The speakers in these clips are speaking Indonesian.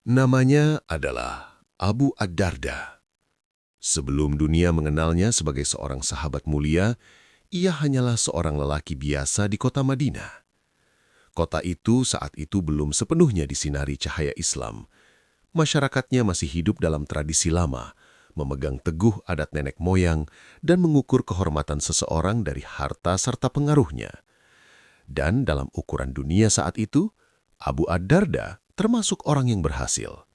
Namanya adalah Abu Ad-Darda. Sebelum dunia mengenalnya sebagai seorang sahabat mulia, ia hanyalah seorang lelaki biasa di kota Madinah. Kota itu saat itu belum sepenuhnya disinari cahaya Islam. Masyarakatnya masih hidup dalam tradisi lama, memegang teguh adat nenek moyang, dan mengukur kehormatan seseorang dari harta serta pengaruhnya. Dan dalam ukuran dunia saat itu, Abu Ad-Darda termasuk orang yang berhasil.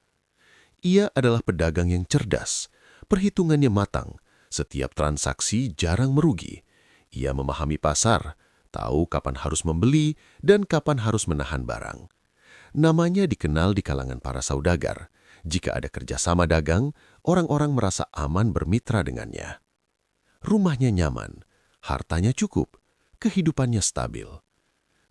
Ia adalah pedagang yang cerdas, perhitungannya matang, setiap transaksi jarang merugi. Ia memahami pasar, tahu kapan harus membeli dan kapan harus menahan barang. Namanya dikenal di kalangan para saudagar. Jika ada kerjasama dagang, orang-orang merasa aman bermitra dengannya. Rumahnya nyaman, hartanya cukup, kehidupannya stabil.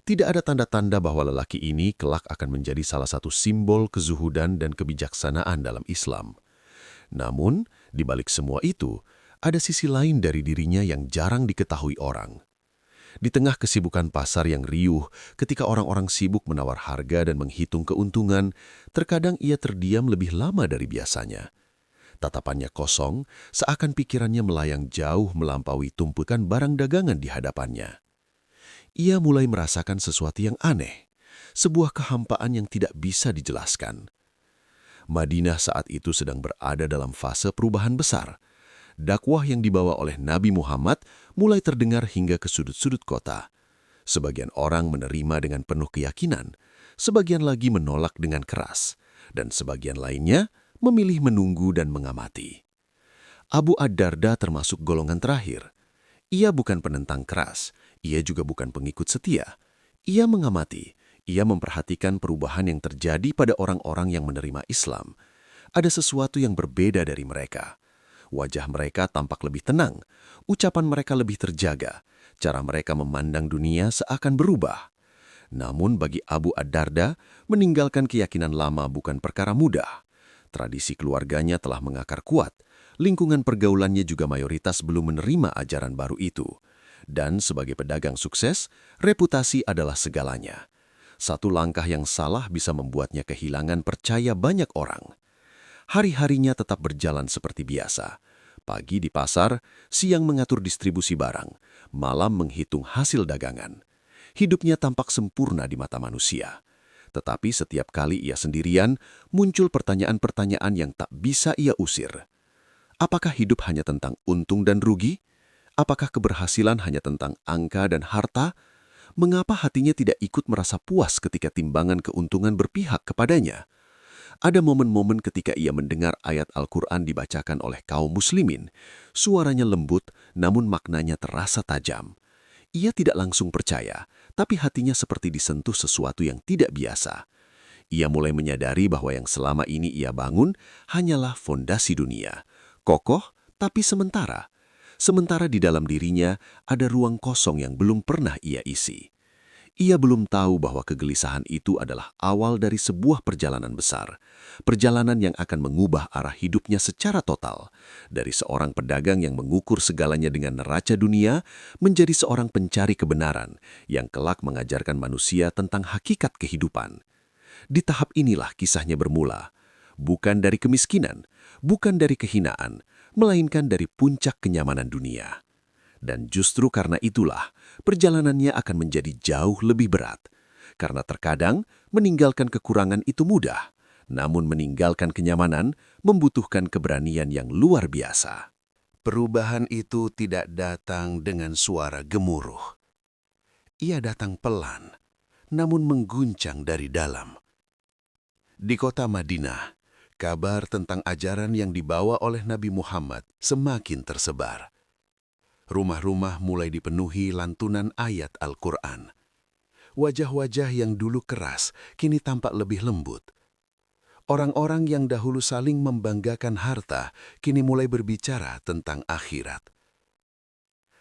Tidak ada tanda-tanda bahwa lelaki ini kelak akan menjadi salah satu simbol kezuhudan dan kebijaksanaan dalam Islam. Namun, di balik semua itu, ada sisi lain dari dirinya yang jarang diketahui orang. Di tengah kesibukan pasar yang riuh, ketika orang-orang sibuk menawar harga dan menghitung keuntungan, terkadang ia terdiam lebih lama dari biasanya. Tatapannya kosong, seakan pikirannya melayang jauh melampaui tumpukan barang dagangan di hadapannya. Ia mulai merasakan sesuatu yang aneh, sebuah kehampaan yang tidak bisa dijelaskan. Madinah saat itu sedang berada dalam fase perubahan besar. Dakwah yang dibawa oleh Nabi Muhammad mulai terdengar hingga ke sudut-sudut kota. Sebagian orang menerima dengan penuh keyakinan, sebagian lagi menolak dengan keras, dan sebagian lainnya memilih menunggu dan mengamati. Abu Ad-Darda termasuk golongan terakhir. Ia bukan penentang keras, ia juga bukan pengikut setia. Ia mengamati, ia memperhatikan perubahan yang terjadi pada orang-orang yang menerima Islam. Ada sesuatu yang berbeda dari mereka. Wajah mereka tampak lebih tenang, ucapan mereka lebih terjaga, cara mereka memandang dunia seakan berubah. Namun bagi Abu Ad-Darda, meninggalkan keyakinan lama bukan perkara mudah. Tradisi keluarganya telah mengakar kuat, lingkungan pergaulannya juga mayoritas belum menerima ajaran baru itu. Dan sebagai pedagang sukses, reputasi adalah segalanya. Satu langkah yang salah bisa membuatnya kehilangan percaya banyak orang. Hari-harinya tetap berjalan seperti biasa. Pagi di pasar, siang mengatur distribusi barang, malam menghitung hasil dagangan. Hidupnya tampak sempurna di mata manusia. Tetapi setiap kali ia sendirian, muncul pertanyaan-pertanyaan yang tak bisa ia usir. Apakah hidup hanya tentang untung dan rugi? Apakah keberhasilan hanya tentang angka dan harta? Mengapa hatinya tidak ikut merasa puas ketika timbangan keuntungan berpihak kepadanya? Ada momen-momen ketika ia mendengar ayat Al-Quran dibacakan oleh kaum muslimin. Suaranya lembut, namun maknanya terasa tajam. Ia tidak langsung percaya, tapi hatinya seperti disentuh sesuatu yang tidak biasa. Ia mulai menyadari bahwa yang selama ini ia bangun hanyalah fondasi dunia. Kokoh, tapi sementara. Sementara di dalam dirinya ada ruang kosong yang belum pernah ia isi. Ia belum tahu bahwa kegelisahan itu adalah awal dari sebuah perjalanan besar. Perjalanan yang akan mengubah arah hidupnya secara total. Dari seorang pedagang yang mengukur segalanya dengan neraca dunia, menjadi seorang pencari kebenaran yang kelak mengajarkan manusia tentang hakikat kehidupan. Di tahap inilah kisahnya bermula. Bukan dari kemiskinan, bukan dari kehinaan, melainkan dari puncak kenyamanan dunia. Dan justru karena itulah, perjalanannya akan menjadi jauh lebih berat. Karena terkadang, meninggalkan kekurangan itu mudah. Namun meninggalkan kenyamanan membutuhkan keberanian yang luar biasa. Perubahan itu tidak datang dengan suara gemuruh. Ia datang pelan, namun mengguncang dari dalam. Di kota Madinah, kabar tentang ajaran yang dibawa oleh Nabi Muhammad semakin tersebar. Rumah-rumah mulai dipenuhi lantunan ayat Al-Quran. Wajah-wajah yang dulu keras kini tampak lebih lembut. Orang-orang yang dahulu saling membanggakan harta kini mulai berbicara tentang akhirat.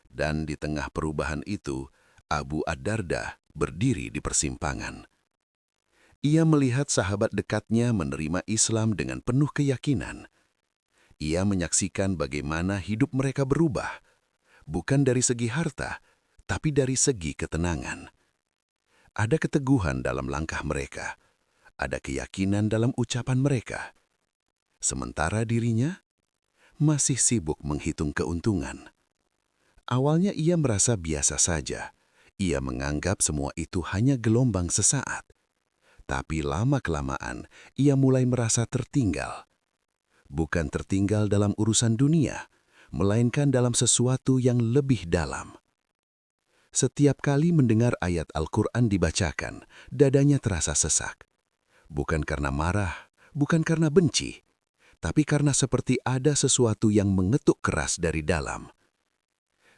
Dan di tengah perubahan itu, Abu Ad-Darda berdiri di persimpangan. Ia melihat sahabat dekatnya menerima Islam dengan penuh keyakinan. Ia menyaksikan bagaimana hidup mereka berubah. Bukan dari segi harta, tapi dari segi ketenangan. Ada keteguhan dalam langkah mereka. ada keyakinan dalam ucapan mereka. Sementara dirinya masih sibuk menghitung keuntungan. Awalnya ia merasa biasa saja. Ia menganggap semua itu hanya gelombang sesaat. Tapi lama-kelamaan, ia mulai merasa tertinggal. Bukan tertinggal dalam urusan dunia, melainkan dalam sesuatu yang lebih dalam. Setiap kali mendengar ayat Al-Quran dibacakan, dadanya terasa sesak. Bukan karena marah, bukan karena benci, tapi karena seperti ada sesuatu yang mengetuk keras dari dalam.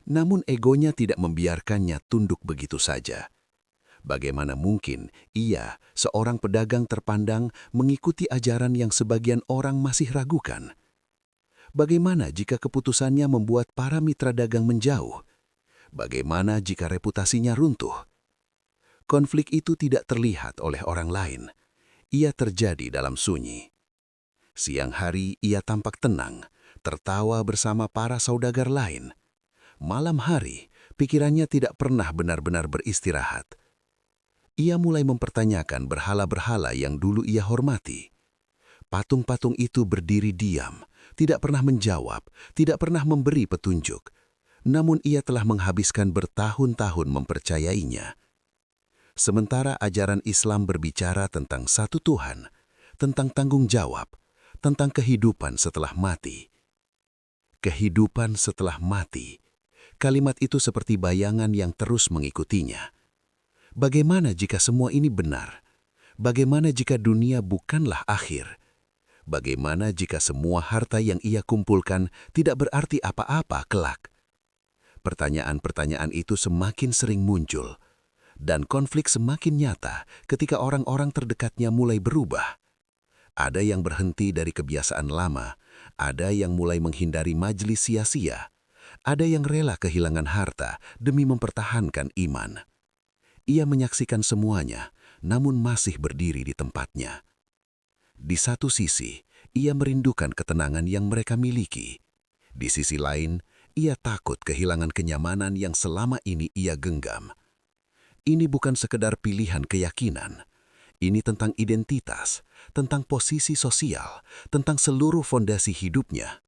Namun egonya tidak membiarkannya tunduk begitu saja. Bagaimana mungkin ia, seorang pedagang terpandang, mengikuti ajaran yang sebagian orang masih ragukan? Bagaimana jika keputusannya membuat para mitra dagang menjauh? Bagaimana jika reputasinya runtuh? Konflik itu tidak terlihat oleh orang lain. Ia terjadi dalam sunyi. Siang hari ia tampak tenang, tertawa bersama para saudagar lain. Malam hari, pikirannya tidak pernah benar-benar beristirahat. Ia mulai mempertanyakan berhala-berhala yang dulu ia hormati. Patung-patung itu berdiri diam, tidak pernah menjawab, tidak pernah memberi petunjuk. Namun ia telah menghabiskan bertahun-tahun mempercayainya. Sementara ajaran Islam berbicara tentang satu Tuhan, tentang tanggung jawab, tentang kehidupan setelah mati. Kehidupan setelah mati. Kalimat itu seperti bayangan yang terus mengikutinya. Bagaimana jika semua ini benar? Bagaimana jika dunia bukanlah akhir? Bagaimana jika semua harta yang ia kumpulkan tidak berarti apa-apa kelak? Pertanyaan-pertanyaan itu semakin sering muncul, dan konflik semakin nyata ketika orang-orang terdekatnya mulai berubah. Ada yang berhenti dari kebiasaan lama, ada yang mulai menghindari majelis sia-sia, ada yang rela kehilangan harta demi mempertahankan iman. Ia menyaksikan semuanya, namun masih berdiri di tempatnya. Di satu sisi, ia merindukan ketenangan yang mereka miliki. Di sisi lain, ia takut kehilangan kenyamanan yang selama ini ia genggam. Ini bukan sekedar pilihan keyakinan. Ini tentang identitas, tentang posisi sosial, tentang seluruh fondasi hidupnya.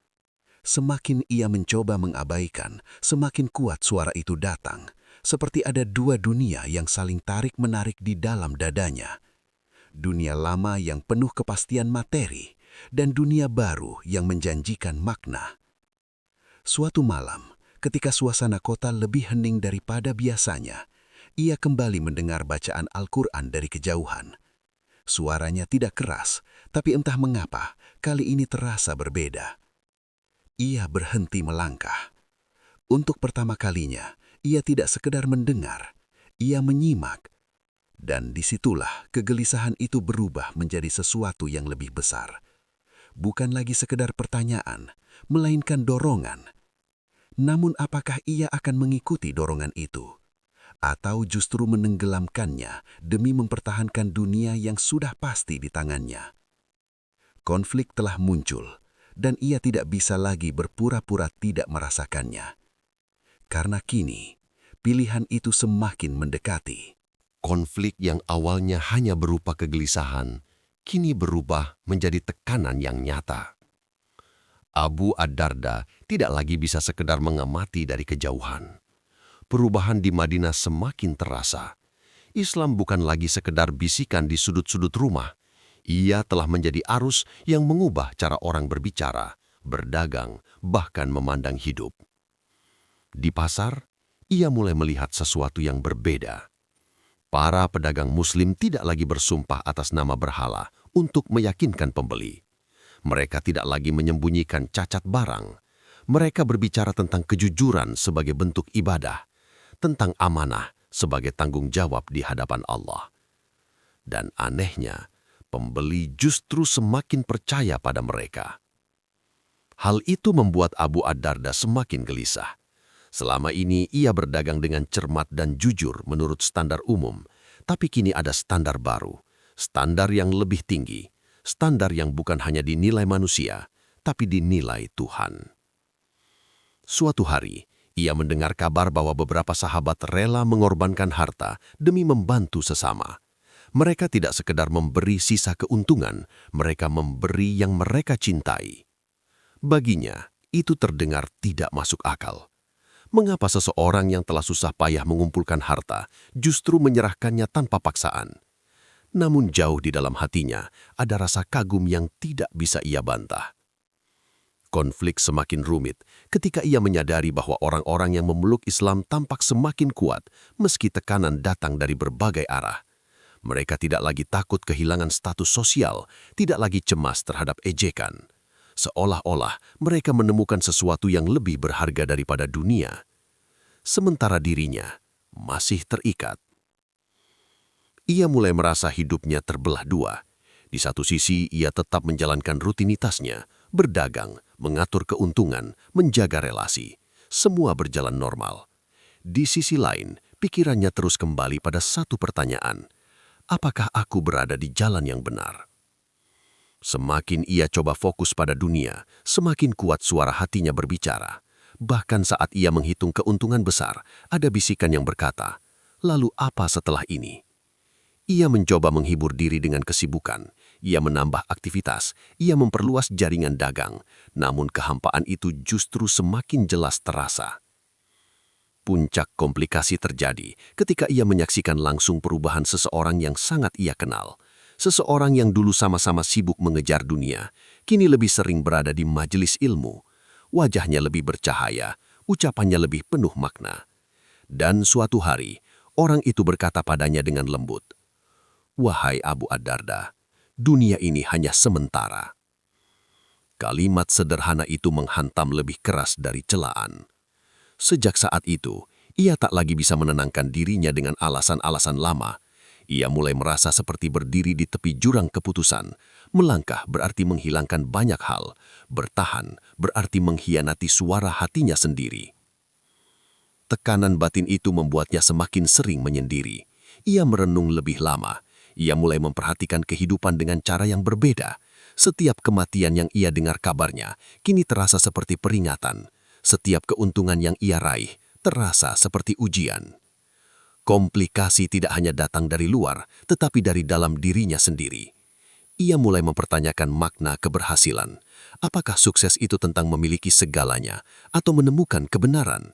Semakin ia mencoba mengabaikan, semakin kuat suara itu datang. Seperti ada dua dunia yang saling tarik-menarik di dalam dadanya. Dunia lama yang penuh kepastian materi, dan dunia baru yang menjanjikan makna. Suatu malam, ketika suasana kota lebih hening daripada biasanya, ia kembali mendengar bacaan Al-Quran dari kejauhan. Suaranya tidak keras, tapi entah mengapa, kali ini terasa berbeda. Ia berhenti melangkah. Untuk pertama kalinya, ia tidak sekedar mendengar, ia menyimak. Dan disitulah kegelisahan itu berubah menjadi sesuatu yang lebih besar. Bukan lagi sekedar pertanyaan, melainkan dorongan. Namun apakah ia akan mengikuti dorongan itu? Atau justru menenggelamkannya demi mempertahankan dunia yang sudah pasti di tangannya? Konflik telah muncul, dan ia tidak bisa lagi berpura-pura tidak merasakannya. Karena kini, pilihan itu semakin mendekati. Konflik yang awalnya hanya berupa kegelisahan, kini berubah menjadi tekanan yang nyata. Abu Ad-Darda tidak lagi bisa sekedar mengamati dari kejauhan. Perubahan di Madinah semakin terasa. Islam bukan lagi sekedar bisikan di sudut-sudut rumah. Ia telah menjadi arus yang mengubah cara orang berbicara, berdagang, bahkan memandang hidup. Di pasar, ia mulai melihat sesuatu yang berbeda. Para pedagang Muslim tidak lagi bersumpah atas nama berhala untuk meyakinkan pembeli. Mereka tidak lagi menyembunyikan cacat barang. Mereka berbicara tentang kejujuran sebagai bentuk ibadah, tentang amanah sebagai tanggung jawab di hadapan Allah. Dan anehnya, pembeli justru semakin percaya pada mereka. Hal itu membuat Abu Ad-Darda semakin gelisah. Selama ini ia berdagang dengan cermat dan jujur menurut standar umum, tapi kini ada standar baru, standar yang lebih tinggi, standar yang bukan hanya dinilai manusia, tapi dinilai Tuhan. Suatu hari, ia mendengar kabar bahwa beberapa sahabat rela mengorbankan harta demi membantu sesama. Mereka tidak sekedar memberi sisa keuntungan, mereka memberi yang mereka cintai. Baginya, itu terdengar tidak masuk akal. Mengapa seseorang yang telah susah payah mengumpulkan harta justru menyerahkannya tanpa paksaan? Namun jauh di dalam hatinya ada rasa kagum yang tidak bisa ia bantah. Konflik semakin rumit ketika ia menyadari bahwa orang-orang yang memeluk Islam tampak semakin kuat meski tekanan datang dari berbagai arah. Mereka tidak lagi takut kehilangan status sosial, tidak lagi cemas terhadap ejekan. Seolah-olah mereka menemukan sesuatu yang lebih berharga daripada dunia. Sementara dirinya masih terikat. Ia mulai merasa hidupnya terbelah dua. Di satu sisi, ia tetap menjalankan rutinitasnya, berdagang, mengatur keuntungan, menjaga relasi. Semua berjalan normal. Di sisi lain, pikirannya terus kembali pada satu pertanyaan. Apakah aku berada di jalan yang benar? Semakin ia coba fokus pada dunia, semakin kuat suara hatinya berbicara. Bahkan saat ia menghitung keuntungan besar, ada bisikan yang berkata, "Lalu apa setelah ini?" Ia mencoba menghibur diri dengan kesibukan. Ia menambah aktivitas, ia memperluas jaringan dagang, namun kehampaan itu justru semakin jelas terasa. Puncak komplikasi terjadi ketika ia menyaksikan langsung perubahan seseorang yang sangat ia kenal. Seseorang yang dulu sama-sama sibuk mengejar dunia, kini lebih sering berada di majelis ilmu. Wajahnya lebih bercahaya, ucapannya lebih penuh makna. Dan suatu hari, orang itu berkata padanya dengan lembut, "Wahai Abu Ad-Darda, dunia ini hanya sementara." Kalimat sederhana itu menghantam lebih keras dari celaan. Sejak saat itu, ia tak lagi bisa menenangkan dirinya dengan alasan-alasan lama. Ia mulai merasa seperti berdiri di tepi jurang keputusan. Melangkah berarti menghilangkan banyak hal. Bertahan berarti mengkhianati suara hatinya sendiri. Tekanan batin itu membuatnya semakin sering menyendiri. Ia merenung lebih lama. Ia mulai memperhatikan kehidupan dengan cara yang berbeda. Setiap kematian yang ia dengar kabarnya, kini terasa seperti peringatan. Setiap keuntungan yang ia raih, terasa seperti ujian. Komplikasi tidak hanya datang dari luar, tetapi dari dalam dirinya sendiri. Ia mulai mempertanyakan makna keberhasilan. Apakah sukses itu tentang memiliki segalanya, atau menemukan kebenaran?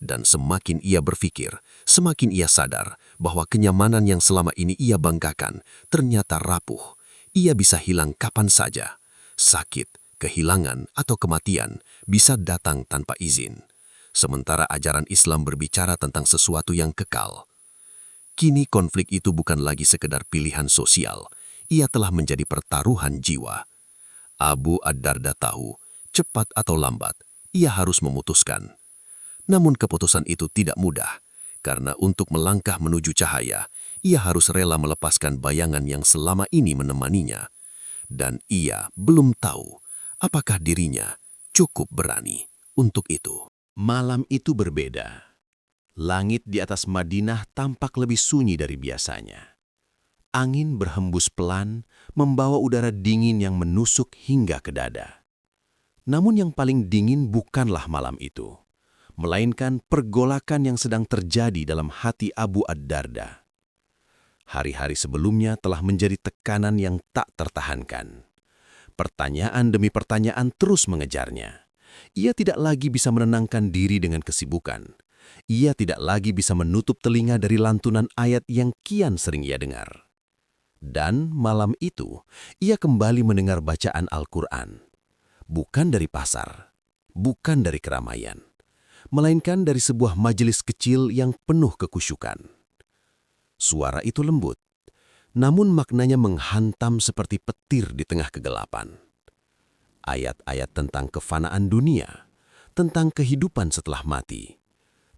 Dan semakin ia berpikir, semakin ia sadar bahwa kenyamanan yang selama ini ia banggakan ternyata rapuh. Ia bisa hilang kapan saja. Sakit, kehilangan, atau kematian bisa datang tanpa izin. Sementara ajaran Islam berbicara tentang sesuatu yang kekal. Kini konflik itu bukan lagi sekedar pilihan sosial. Ia telah menjadi pertaruhan jiwa. Abu Ad-Darda tahu, cepat atau lambat, ia harus memutuskan. Namun keputusan itu tidak mudah, karena untuk melangkah menuju cahaya, ia harus rela melepaskan bayangan yang selama ini menemaninya. Dan ia belum tahu apakah dirinya cukup berani untuk itu. Malam itu berbeda. Langit di atas Madinah tampak lebih sunyi dari biasanya. Angin berhembus pelan, membawa udara dingin yang menusuk hingga ke dada. Namun yang paling dingin bukanlah malam itu, melainkan pergolakan yang sedang terjadi dalam hati Abu Ad-Darda. Hari-hari sebelumnya telah menjadi tekanan yang tak tertahankan. Pertanyaan demi pertanyaan terus mengejarnya. Ia tidak lagi bisa menenangkan diri dengan kesibukan. Ia tidak lagi bisa menutup telinga dari lantunan ayat yang kian sering ia dengar. Dan malam itu, ia kembali mendengar bacaan Al-Quran. Bukan dari pasar, bukan dari keramaian, melainkan dari sebuah majelis kecil yang penuh kekusyukan. Suara itu lembut, namun maknanya menghantam seperti petir di tengah kegelapan. Ayat-ayat tentang kefanaan dunia, tentang kehidupan setelah mati,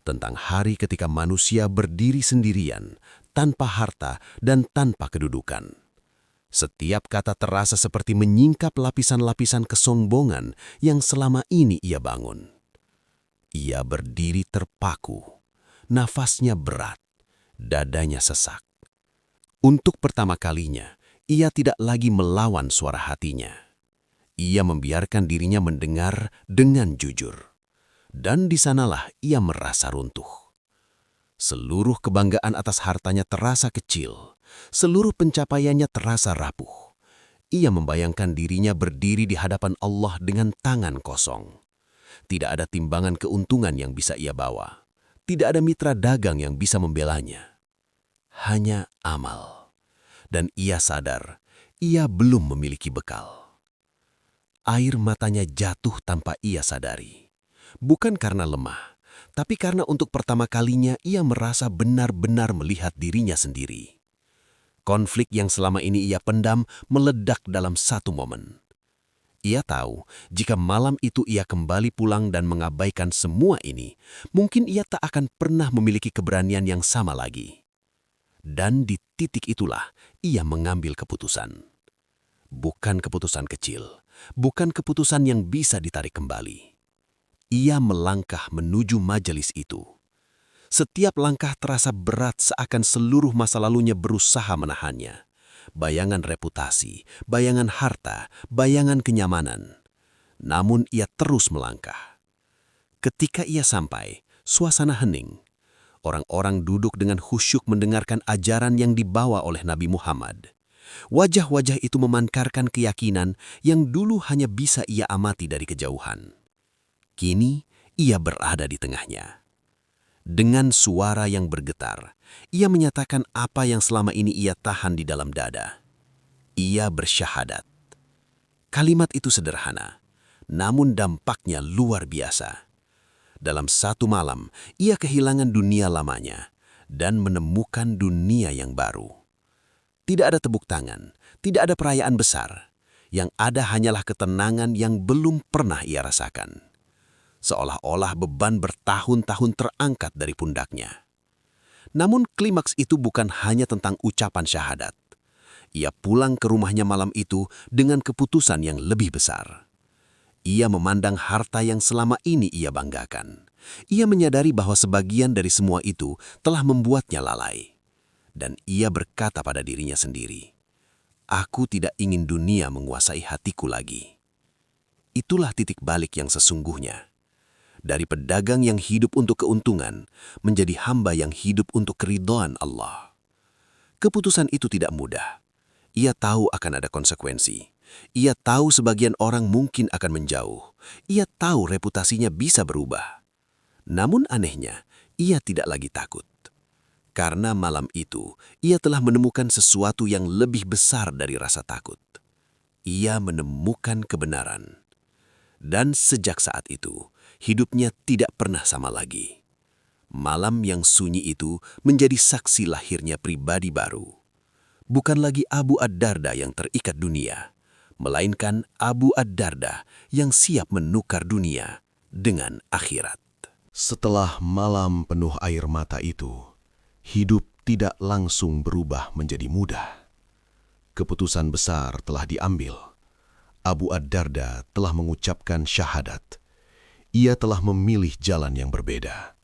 tentang hari ketika manusia berdiri sendirian, tanpa harta dan tanpa kedudukan. Setiap kata terasa seperti menyingkap lapisan-lapisan kesombongan yang selama ini ia bangun. Ia berdiri terpaku, nafasnya berat, dadanya sesak. Untuk pertama kalinya, ia tidak lagi melawan suara hatinya. Ia membiarkan dirinya mendengar dengan jujur. Dan di sanalah ia merasa runtuh. Seluruh kebanggaan atas hartanya terasa kecil. Seluruh pencapaiannya terasa rapuh. Ia membayangkan dirinya berdiri di hadapan Allah dengan tangan kosong. Tidak ada timbangan keuntungan yang bisa ia bawa. Tidak ada mitra dagang yang bisa membelanya. Hanya amal. Dan ia sadar, ia belum memiliki bekal. Air matanya jatuh tanpa ia sadari. Bukan karena lemah, tapi karena untuk pertama kalinya ia merasa benar-benar melihat dirinya sendiri. Konflik yang selama ini ia pendam meledak dalam satu momen. Ia tahu, jika malam itu ia kembali pulang dan mengabaikan semua ini, mungkin ia tak akan pernah memiliki keberanian yang sama lagi. Dan di titik itulah ia mengambil keputusan. Bukan keputusan kecil, bukan keputusan yang bisa ditarik kembali. Ia melangkah menuju majelis itu. Setiap langkah terasa berat seakan seluruh masa lalunya berusaha menahannya. Bayangan reputasi, bayangan harta, bayangan kenyamanan. Namun ia terus melangkah. Ketika ia sampai, suasana hening. Orang-orang duduk dengan khusyuk mendengarkan ajaran yang dibawa oleh Nabi Muhammad. Wajah-wajah itu memancarkan keyakinan yang dulu hanya bisa ia amati dari kejauhan. Kini ia berada di tengahnya. Dengan suara yang bergetar, ia menyatakan apa yang selama ini ia tahan di dalam dada. Ia bersyahadat. Kalimat itu sederhana, namun dampaknya luar biasa. Dalam satu malam, ia kehilangan dunia lamanya dan menemukan dunia yang baru. Tidak ada tepuk tangan, tidak ada perayaan besar. Yang ada hanyalah ketenangan yang belum pernah ia rasakan. Seolah-olah beban bertahun-tahun terangkat dari pundaknya. Namun klimaks itu bukan hanya tentang ucapan syahadat. Ia pulang ke rumahnya malam itu dengan keputusan yang lebih besar. Ia memandang harta yang selama ini ia banggakan. Ia menyadari bahwa sebagian dari semua itu telah membuatnya lalai. Dan ia berkata pada dirinya sendiri, "Aku tidak ingin dunia menguasai hatiku lagi." Itulah titik balik yang sesungguhnya. Dari pedagang yang hidup untuk keuntungan, menjadi hamba yang hidup untuk keridhaan Allah. Keputusan itu tidak mudah. Ia tahu akan ada konsekuensi. Ia tahu sebagian orang mungkin akan menjauh. Ia tahu reputasinya bisa berubah. Namun anehnya, ia tidak lagi takut. Karena malam itu, ia telah menemukan sesuatu yang lebih besar dari rasa takut. Ia menemukan kebenaran. Dan sejak saat itu, hidupnya tidak pernah sama lagi. Malam yang sunyi itu menjadi saksi lahirnya pribadi baru. Bukan lagi Abu Ad-Darda yang terikat dunia, melainkan Abu Ad-Darda yang siap menukar dunia dengan akhirat. Setelah malam penuh air mata itu, hidup tidak langsung berubah menjadi mudah. Keputusan besar telah diambil. Abu Ad-Darda telah mengucapkan syahadat. Ia telah memilih jalan yang berbeda.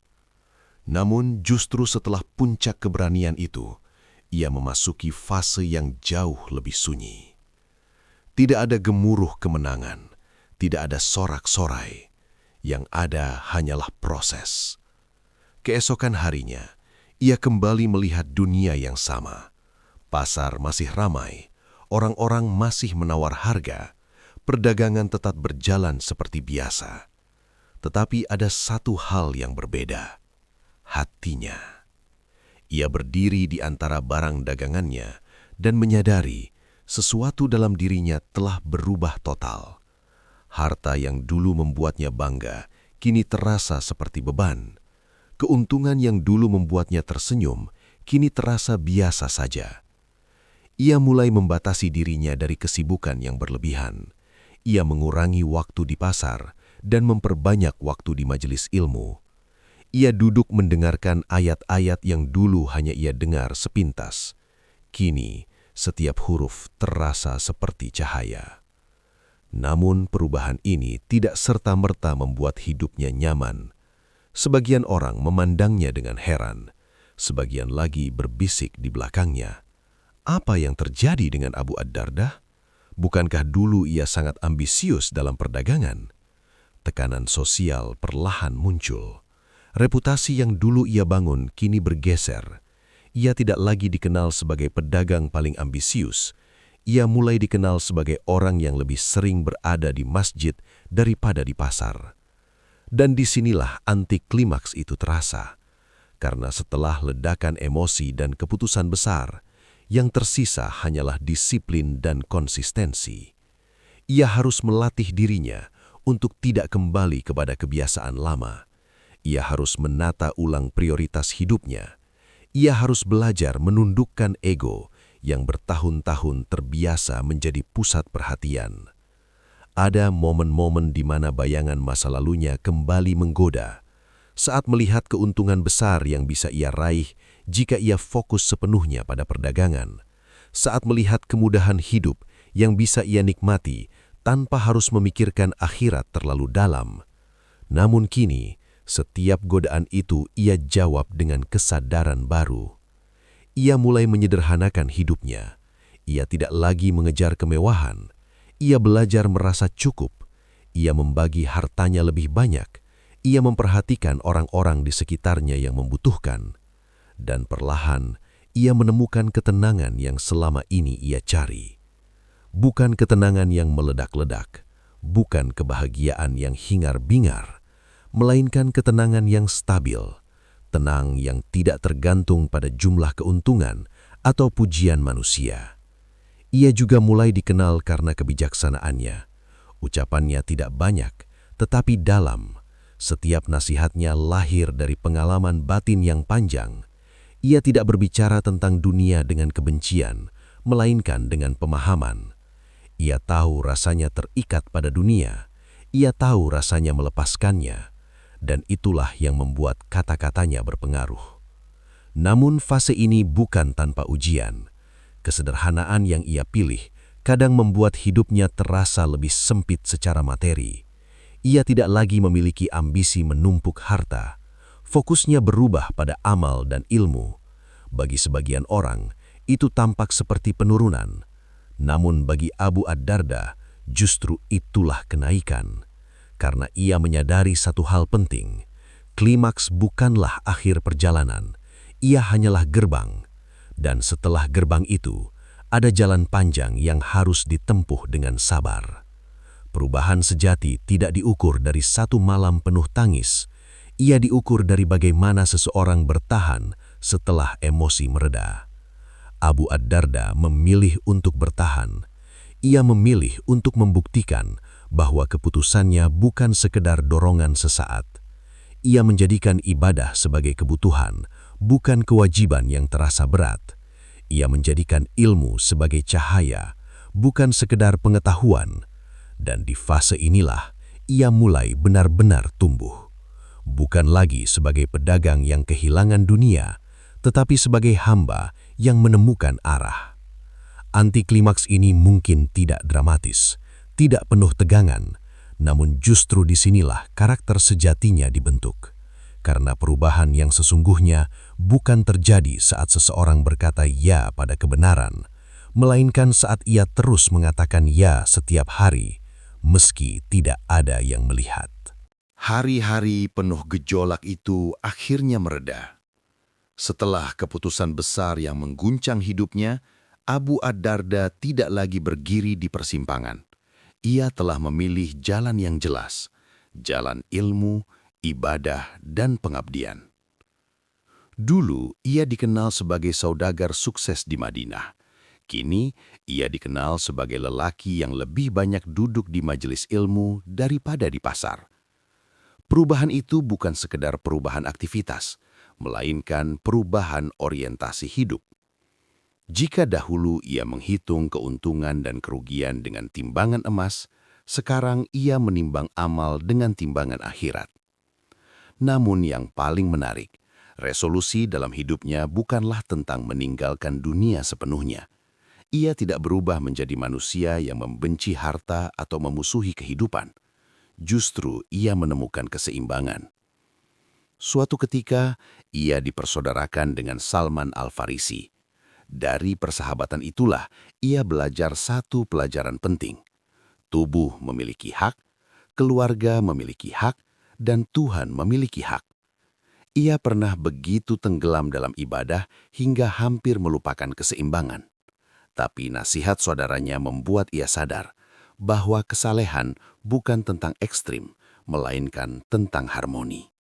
Namun justru setelah puncak keberanian itu, ia memasuki fase yang jauh lebih sunyi. Tidak ada gemuruh kemenangan, tidak ada sorak-sorai. Yang ada hanyalah proses. Keesokan harinya, ia kembali melihat dunia yang sama. Pasar masih ramai, orang-orang masih menawar harga, perdagangan tetap berjalan seperti biasa. Tetapi ada satu hal yang berbeda, hatinya. Ia berdiri di antara barang dagangannya dan menyadari sesuatu dalam dirinya telah berubah total. Harta yang dulu membuatnya bangga, kini terasa seperti beban. Keuntungan yang dulu membuatnya tersenyum, kini terasa biasa saja. Ia mulai membatasi dirinya dari kesibukan yang berlebihan. Ia mengurangi waktu di pasar dan memperbanyak waktu di majelis ilmu. Ia duduk mendengarkan ayat-ayat yang dulu hanya ia dengar sepintas. Kini, setiap huruf terasa seperti cahaya. Namun perubahan ini tidak serta-merta membuat hidupnya nyaman. Sebagian orang memandangnya dengan heran, sebagian lagi berbisik di belakangnya. Apa yang terjadi dengan Abu Ad-Darda? Bukankah dulu ia sangat ambisius dalam perdagangan? Tekanan sosial perlahan muncul. Reputasi yang dulu ia bangun kini bergeser. ia tidak lagi dikenal sebagai pedagang paling ambisius. Ia mulai dikenal sebagai orang yang lebih sering berada di masjid daripada di pasar. Dan disinilah anti-klimaks itu terasa. Karena setelah ledakan emosi dan keputusan besar, yang tersisa hanyalah disiplin dan konsistensi. Ia harus melatih dirinya untuk tidak kembali kepada kebiasaan lama. Ia harus menata ulang prioritas hidupnya. Ia harus belajar menundukkan ego yang bertahun-tahun terbiasa menjadi pusat perhatian. Ada momen-momen di mana bayangan masa lalunya kembali menggoda, saat melihat keuntungan besar yang bisa ia raih jika ia fokus sepenuhnya pada perdagangan, saat melihat kemudahan hidup yang bisa ia nikmati tanpa harus memikirkan akhirat terlalu dalam. Namun kini, setiap godaan itu ia jawab dengan kesadaran baru. Ia mulai menyederhanakan hidupnya. Ia tidak lagi mengejar kemewahan. Ia belajar merasa cukup. Ia membagi hartanya lebih banyak. Ia memperhatikan orang-orang di sekitarnya yang membutuhkan. Dan perlahan, ia menemukan ketenangan yang selama ini ia cari. Bukan ketenangan yang meledak-ledak, bukan kebahagiaan yang hingar-bingar, melainkan ketenangan yang stabil, tenang yang tidak tergantung pada jumlah keuntungan atau pujian manusia. Ia juga mulai dikenal karena kebijaksanaannya. Ucapannya tidak banyak, tetapi dalam. Setiap nasihatnya lahir dari pengalaman batin yang panjang. Ia tidak berbicara tentang dunia dengan kebencian, melainkan dengan pemahaman. Ia tahu rasanya terikat pada dunia. Ia tahu rasanya melepaskannya. Dan itulah yang membuat kata-katanya berpengaruh. Namun fase ini bukan tanpa ujian. Kesederhanaan yang ia pilih kadang membuat hidupnya terasa lebih sempit secara materi. Ia tidak lagi memiliki ambisi menumpuk harta. Fokusnya berubah pada amal dan ilmu. Bagi sebagian orang, itu tampak seperti penurunan. Namun bagi Abu Ad-Darda, justru itulah kenaikan. Karena ia menyadari satu hal penting. Klimaks bukanlah akhir perjalanan. Ia hanyalah gerbang. Dan setelah gerbang itu, ada jalan panjang yang harus ditempuh dengan sabar. Perubahan sejati tidak diukur dari satu malam penuh tangis. Ia diukur dari bagaimana seseorang bertahan setelah emosi mereda. Abu Ad-Darda memilih untuk bertahan. Ia memilih untuk membuktikan bahwa keputusannya bukan sekedar dorongan sesaat. Ia menjadikan ibadah sebagai kebutuhan, bukan kewajiban yang terasa berat. Ia menjadikan ilmu sebagai cahaya, bukan sekedar pengetahuan. Dan di fase inilah, ia mulai benar-benar tumbuh. Bukan lagi sebagai pedagang yang kehilangan dunia, tetapi sebagai hamba yang menemukan arah. Anti-klimaks ini mungkin tidak dramatis, tidak penuh tegangan, namun justru disinilah karakter sejatinya dibentuk. Karena perubahan yang sesungguhnya bukan terjadi saat seseorang berkata ya pada kebenaran, melainkan saat ia terus mengatakan ya setiap hari, meski tidak ada yang melihat. Hari-hari penuh gejolak itu akhirnya mereda. Setelah keputusan besar yang mengguncang hidupnya, Abu Ad-Darda tidak lagi bergiri di persimpangan. Ia telah memilih jalan yang jelas, jalan ilmu, ibadah, dan pengabdian. Dulu, ia dikenal sebagai saudagar sukses di Madinah. Kini, ia dikenal sebagai lelaki yang lebih banyak duduk di majelis ilmu daripada di pasar. Perubahan itu bukan sekedar perubahan aktivitas, melainkan perubahan orientasi hidup. Jika dahulu ia menghitung keuntungan dan kerugian dengan timbangan emas, sekarang ia menimbang amal dengan timbangan akhirat. Namun yang paling menarik, resolusi dalam hidupnya bukanlah tentang meninggalkan dunia sepenuhnya. Ia tidak berubah menjadi manusia yang membenci harta atau memusuhi kehidupan. Justru ia menemukan keseimbangan. Suatu ketika, ia dipersaudarakan dengan Salman Al-Farisi. Dari persahabatan itulah, ia belajar satu pelajaran penting. Tubuh memiliki hak, keluarga memiliki hak, dan Tuhan memiliki hak. Ia pernah begitu tenggelam dalam ibadah hingga hampir melupakan keseimbangan. Tapi nasihat saudaranya membuat ia sadar bahwa kesalehan bukan tentang ekstrim, melainkan tentang harmoni.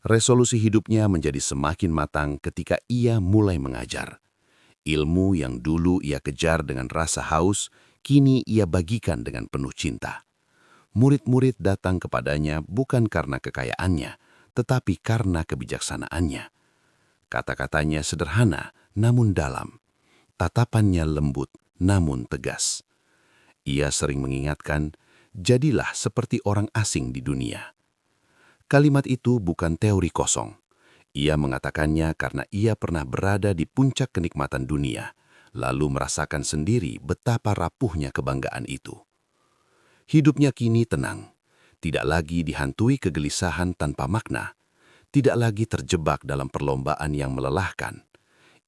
Resolusi hidupnya menjadi semakin matang ketika ia mulai mengajar. Ilmu yang dulu ia kejar dengan rasa haus, kini ia bagikan dengan penuh cinta. Murid-murid datang kepadanya bukan karena kekayaannya, tetapi karena kebijaksanaannya. Kata-katanya sederhana namun dalam. Tatapannya lembut namun tegas. Ia sering mengingatkan, jadilah seperti orang asing di dunia. Kalimat itu bukan teori kosong. Ia mengatakannya karena ia pernah berada di puncak kenikmatan dunia, lalu merasakan sendiri betapa rapuhnya kebanggaan itu. Hidupnya kini tenang, tidak lagi dihantui kegelisahan tanpa makna, tidak lagi terjebak dalam perlombaan yang melelahkan.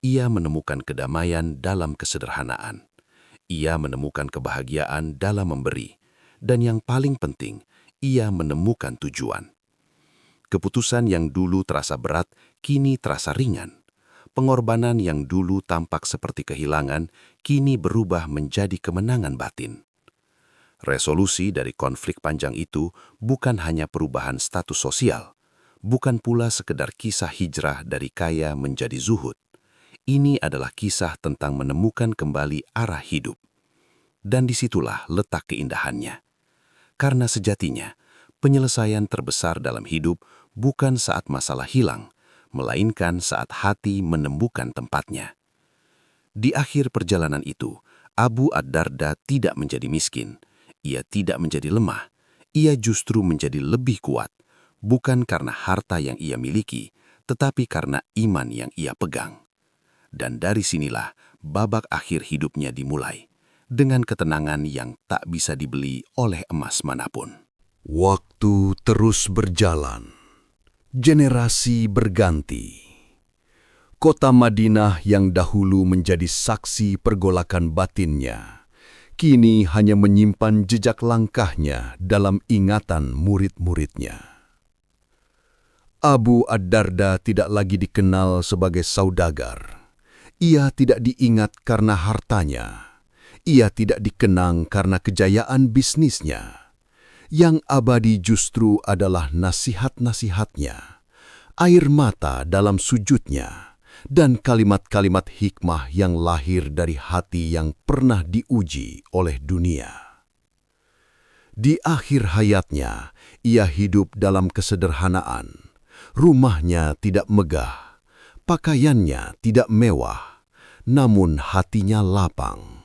Ia menemukan kedamaian dalam kesederhanaan. Ia menemukan kebahagiaan dalam memberi. Dan yang paling penting, ia menemukan tujuan. Keputusan yang dulu terasa berat, kini terasa ringan. Pengorbanan yang dulu tampak seperti kehilangan, kini berubah menjadi kemenangan batin. Resolusi dari konflik panjang itu bukan hanya perubahan status sosial, bukan pula sekedar kisah hijrah dari kaya menjadi zuhud. Ini adalah kisah tentang menemukan kembali arah hidup. Dan disitulah letak keindahannya. Karena sejatinya, penyelesaian terbesar dalam hidup bukan saat masalah hilang, melainkan saat hati menemukan tempatnya. Di akhir perjalanan itu, Abu Ad-Darda tidak menjadi miskin. Ia tidak menjadi lemah. Ia justru menjadi lebih kuat, bukan karena harta yang ia miliki, tetapi karena iman yang ia pegang. Dan dari sinilah babak akhir hidupnya dimulai, dengan ketenangan yang tak bisa dibeli oleh emas manapun. Waktu terus berjalan, generasi berganti. Kota Madinah yang dahulu menjadi saksi pergolakan batinnya, kini hanya menyimpan jejak langkahnya dalam ingatan murid-muridnya. Abu Ad-Darda tidak lagi dikenal sebagai saudagar. Ia tidak diingat karena hartanya. Ia tidak dikenang karena kejayaan bisnisnya. Yang abadi justru adalah nasihat-nasihatnya, air mata dalam sujudnya, dan kalimat-kalimat hikmah yang lahir dari hati yang pernah diuji oleh dunia. Di akhir hayatnya, ia hidup dalam kesederhanaan. Rumahnya tidak megah, pakaiannya tidak mewah, namun hatinya lapang.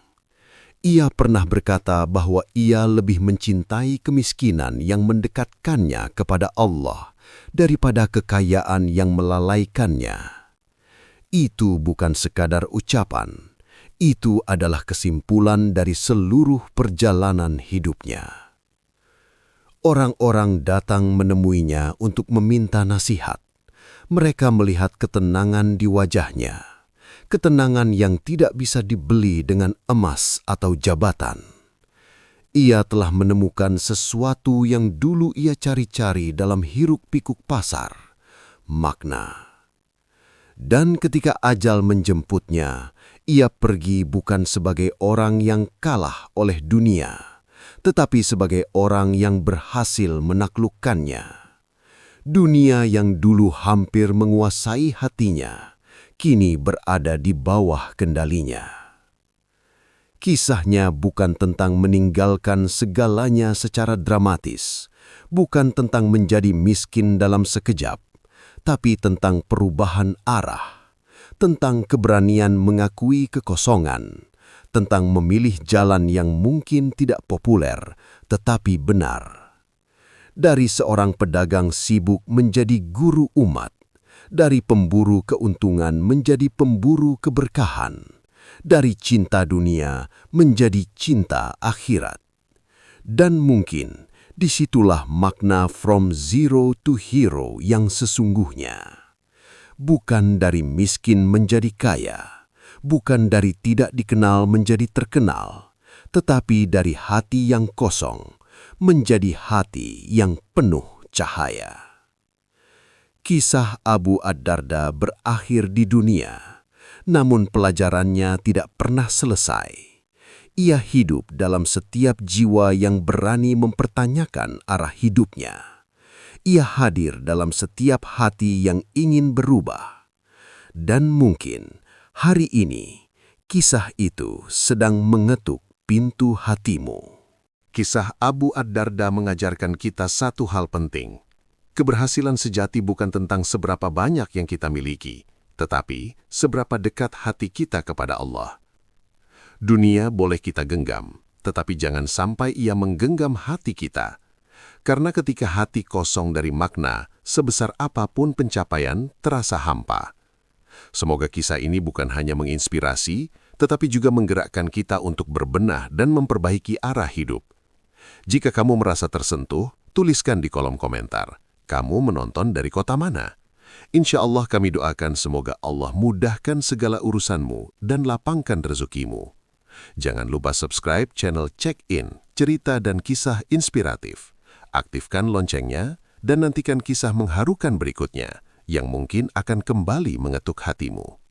Ia pernah berkata bahwa ia lebih mencintai kemiskinan yang mendekatkannya kepada Allah daripada kekayaan yang melalaikannya. Itu bukan sekadar ucapan, itu adalah kesimpulan dari seluruh perjalanan hidupnya. Orang-orang datang menemuinya untuk meminta nasihat. Mereka melihat ketenangan di wajahnya. Ketenangan yang tidak bisa dibeli dengan emas atau jabatan. Ia telah menemukan sesuatu yang dulu ia cari-cari dalam hiruk-pikuk pasar, makna. Dan ketika ajal menjemputnya, ia pergi bukan sebagai orang yang kalah oleh dunia, tetapi sebagai orang yang berhasil menaklukkannya. Dunia yang dulu hampir menguasai hatinya, kini berada di bawah kendalinya. Kisahnya bukan tentang meninggalkan segalanya secara dramatis, bukan tentang menjadi miskin dalam sekejap, tapi tentang perubahan arah, tentang keberanian mengakui kekosongan, tentang memilih jalan yang mungkin tidak populer, tetapi benar. Dari seorang pedagang sibuk menjadi guru umat, dari pemburu keuntungan menjadi pemburu keberkahan, dari cinta dunia menjadi cinta akhirat. Dan mungkin disitulah makna from zero to hero yang sesungguhnya. Bukan dari miskin menjadi kaya, bukan dari tidak dikenal menjadi terkenal, tetapi dari hati yang kosong menjadi hati yang penuh cahaya. Kisah Abu Ad-Darda berakhir di dunia, namun pelajarannya tidak pernah selesai. Ia hidup dalam setiap jiwa yang berani mempertanyakan arah hidupnya. Ia hadir dalam setiap hati yang ingin berubah. Dan mungkin hari ini, kisah itu sedang mengetuk pintu hatimu. Kisah Abu Ad-Darda mengajarkan kita satu hal penting. Keberhasilan sejati bukan tentang seberapa banyak yang kita miliki, tetapi seberapa dekat hati kita kepada Allah. Dunia boleh kita genggam, tetapi jangan sampai ia menggenggam hati kita. Karena ketika hati kosong dari makna, sebesar apapun pencapaian terasa hampa. Semoga kisah ini bukan hanya menginspirasi, tetapi juga menggerakkan kita untuk berbenah dan memperbaiki arah hidup. Jika kamu merasa tersentuh, tuliskan di kolom komentar. Kamu menonton dari kota mana? Insya Allah kami doakan semoga Allah mudahkan segala urusanmu dan lapangkan rezekimu. Jangan lupa subscribe channel Check In, cerita dan kisah inspiratif. Aktifkan loncengnya dan nantikan kisah mengharukan berikutnya yang mungkin akan kembali mengetuk hatimu.